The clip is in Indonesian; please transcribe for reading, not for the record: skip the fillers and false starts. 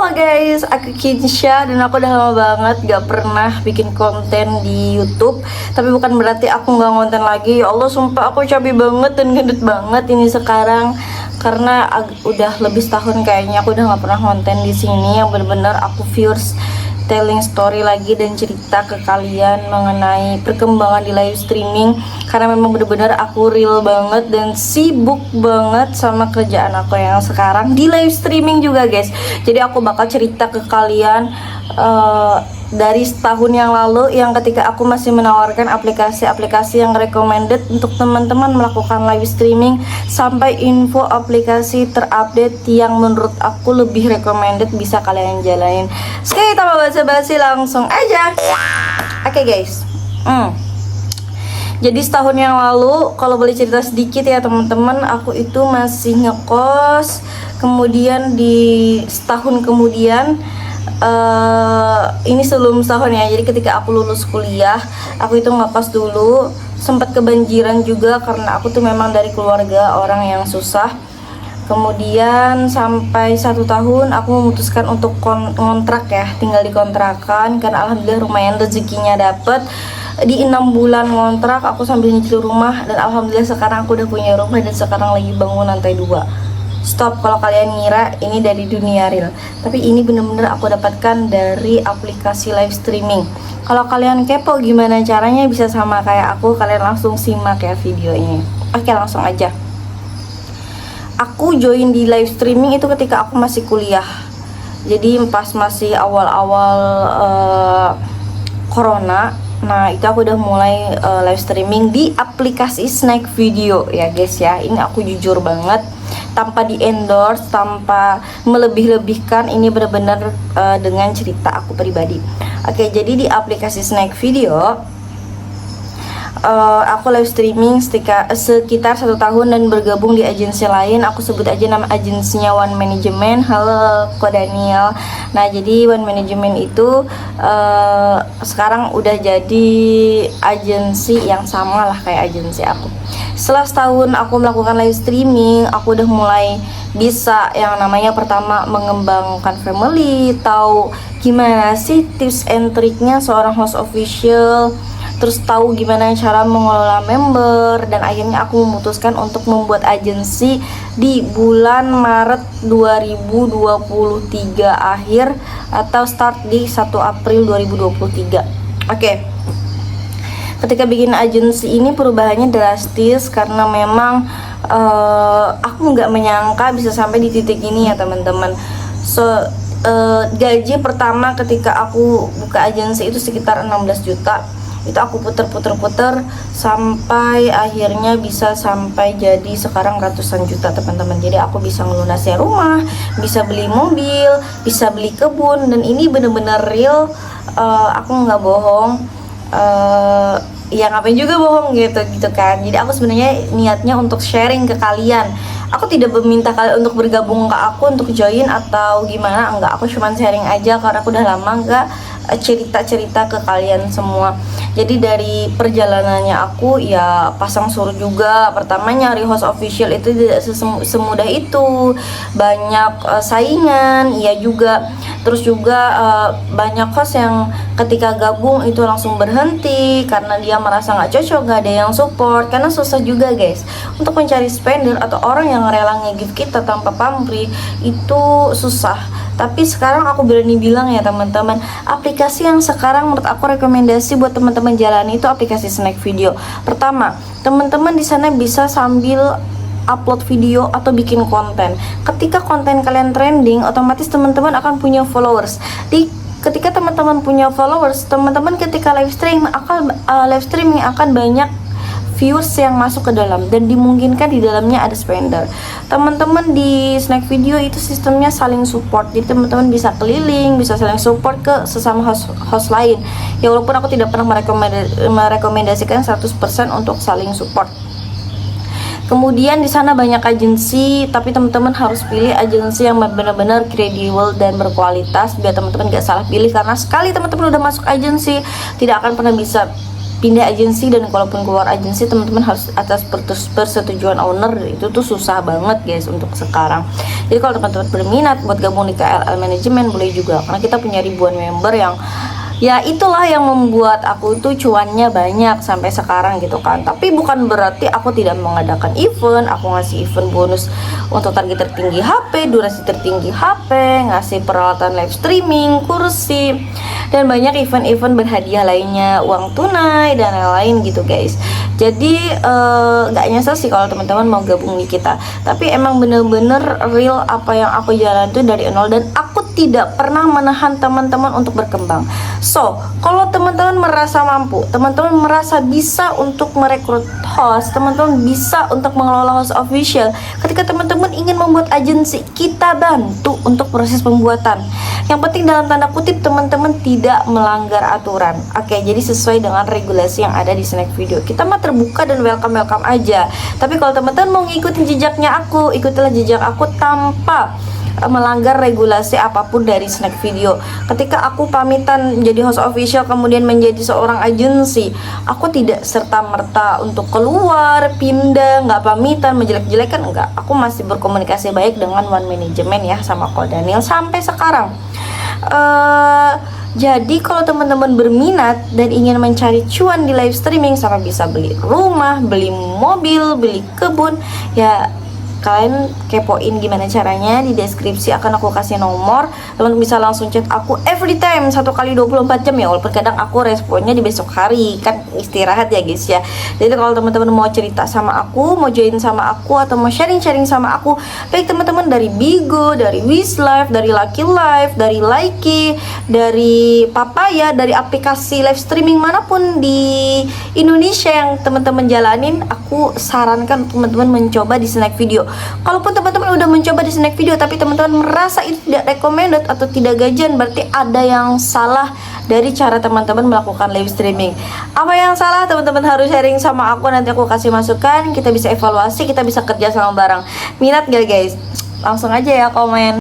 Halo guys, aku Kinsha dan aku udah lama banget gak pernah bikin konten di YouTube. Tapi bukan berarti aku gak konten lagi. Ya Allah, sumpah aku capek banget dan gendut banget ini sekarang karena udah lebih setahun kayaknya aku udah gak pernah konten di sini yang bener-bener aku viewers telling story lagi dan cerita ke kalian mengenai perkembangan di live streaming karena memang bener-bener aku real banget dan sibuk banget sama kerjaan aku yang sekarang di live streaming juga guys. Jadi aku bakal cerita ke kalian dari setahun yang lalu yang ketika aku masih menawarkan aplikasi-aplikasi yang recommended untuk teman-teman melakukan live streaming sampai info aplikasi terupdate yang menurut aku lebih recommended bisa kalian jalanin. Sekali tanpa basa-basi langsung aja. Oke guys. Jadi setahun yang lalu, kalau boleh cerita sedikit ya teman-teman, aku itu masih ngekos. Kemudian di setahun kemudian ini sebelum setahun ya, jadi ketika aku lulus kuliah aku itu ngekos dulu, sempat kebanjiran juga karena aku tuh memang dari keluarga orang yang susah. Kemudian sampai 1 tahun aku memutuskan untuk kontrak ya, tinggal di kontrakan karena alhamdulillah lumayan rezekinya dapet. Di 6 bulan ngontrak aku sambil nyicil rumah dan alhamdulillah sekarang aku udah punya rumah dan sekarang lagi bangun lantai 2. Stop kalau kalian ngira ini dari dunia real, tapi ini bener-bener aku dapatkan dari aplikasi live streaming. Kalau kalian kepo gimana caranya bisa sama kayak aku, kalian langsung simak ya video ini. Oke, langsung aja. Aku join di live streaming itu ketika aku masih kuliah. Jadi pas masih awal-awal corona. Nah itu aku udah mulai live streaming di aplikasi Snack Video ya guys ya. Ini aku jujur banget, tanpa di endorse, tanpa melebih-lebihkan, ini benar-benar dengan cerita aku pribadi. Oke, jadi di aplikasi Snack Video aku live streaming sekitar 1 tahun dan bergabung di agensi lain. Aku sebut aja nama agensinya One Management. Halo Ko Daniel. Nah jadi One Management itu sekarang udah jadi agensi yang sama lah kayak agensi aku. Setelah setahun aku melakukan live streaming, aku udah mulai bisa yang namanya pertama mengembangkan family, tahu gimana sih tips and triknya seorang host official, terus tahu gimana cara mengelola member, dan akhirnya aku memutuskan untuk membuat agensi di bulan Maret 2023 akhir atau start di 1 April 2023. Oke. Ketika bikin agensi ini perubahannya drastis karena memang aku nggak menyangka bisa sampai di titik ini ya teman-teman. Gaji pertama ketika aku buka agensi itu sekitar 16 juta. Itu aku puter sampai akhirnya bisa sampai jadi sekarang ratusan juta teman-teman. Jadi aku bisa ngelunasi rumah, bisa beli mobil, bisa beli kebun, dan ini bener-bener real. Aku nggak bohong. Ya ngapain juga bohong gitu kan. Jadi aku sebenarnya niatnya untuk sharing ke kalian. Aku tidak meminta kalian untuk bergabung ke aku untuk join atau gimana, enggak. Aku cuma sharing aja karena aku udah lama enggak cerita-cerita ke kalian semua. Jadi dari perjalanannya aku ya pasang surut juga. Pertama nyari host official itu tidak semudah itu, banyak saingan ya juga. Terus juga banyak host yang ketika gabung itu langsung berhenti karena dia merasa nggak cocok, nggak ada yang support. Karena susah juga guys untuk mencari spender atau orang yang rela nge-give kita tanpa pamrih, itu susah. Tapi sekarang aku berani bilang ya teman-teman, aplikasi yang sekarang menurut aku rekomendasi buat teman-teman jalani itu aplikasi Snack Video. Pertama, teman-teman di sana bisa sambil upload video atau bikin konten. Ketika konten kalian trending, otomatis teman-teman akan punya followers. Ketika teman-teman punya followers, teman-teman ketika live streaming akan banyak viewers yang masuk ke dalam dan dimungkinkan di dalamnya ada spender. Teman-teman di Snack Video itu sistemnya saling support. Jadi teman-teman bisa keliling, bisa saling support ke sesama host lain. Ya walaupun aku tidak pernah merekomendasikan 100% untuk saling support. Kemudian di sana banyak agensi, tapi teman-teman harus pilih agensi yang benar-benar kredibel dan berkualitas biar teman-teman gak salah pilih, karena sekali teman-teman udah masuk agensi tidak akan pernah bisa pindah agensi, dan kalaupun keluar agensi teman-teman harus atas persetujuan owner. Itu tuh susah banget guys untuk sekarang. Jadi kalau teman-teman berminat buat gabung di KRL Management boleh juga, karena kita punya ribuan member yang ya itulah yang membuat aku tuh cuannya banyak sampai sekarang gitu kan. Tapi bukan berarti aku tidak mengadakan event. Aku ngasih event bonus untuk target tertinggi HP, durasi tertinggi HP, ngasih peralatan live streaming, kursi, dan banyak event-event berhadiah lainnya, uang tunai dan lain-lain gitu guys. Jadi gak nyesel sih kalau teman-teman mau gabung di kita. Tapi emang bener-bener real apa yang aku jalan tuh dari nol, dan aku tidak pernah menahan teman-teman untuk berkembang. So, kalau teman-teman merasa mampu, teman-teman merasa bisa untuk merekrut host, teman-teman bisa untuk mengelola host official, ketika teman-teman ingin membuat agensi, kita bantu untuk proses pembuatan. Yang penting dalam tanda kutip teman-teman tidak melanggar aturan. Oke, jadi sesuai dengan regulasi yang ada di Snack Video. Kita mah terbuka dan welcome aja. Tapi kalau teman-teman mau ngikutin jejaknya aku, ikutilah jejak aku tanpa melanggar regulasi apapun dari Snack Video. Ketika aku pamitan jadi host official kemudian menjadi seorang agensi, aku tidak serta-merta untuk keluar, pindah, nggak pamitan, menjelek-jelekan, enggak. Aku masih berkomunikasi baik dengan One Management ya, sama Ko Daniel sampai sekarang. Jadi kalau teman-teman berminat dan ingin mencari cuan di live streaming, sama bisa beli rumah, beli mobil, beli kebun, ya kalian kepoin gimana caranya, di deskripsi akan aku kasih nomor. Teman bisa langsung chat aku every time, 1 kali 24 jam ya, walaupun kadang aku responnya di besok hari, kan istirahat ya guys ya. Jadi kalau teman-teman mau cerita sama aku, mau join sama aku, atau mau sharing-sharing sama aku, baik teman-teman dari Bigo, dari Wislife, dari Lucky Life, dari Likee, dari Papaya, dari aplikasi live streaming manapun di Indonesia yang teman-teman jalanin, aku sarankan teman-teman mencoba di Snack Video. Kalaupun teman-teman udah mencoba di Snack Video tapi teman-teman merasa itu tidak recommended atau tidak gajian, berarti ada yang salah dari cara teman-teman melakukan live streaming. Apa yang salah? Teman-teman harus sharing sama aku, nanti aku kasih masukan, kita bisa evaluasi, kita bisa kerja sama bareng. Minat gak guys? Langsung aja ya komen.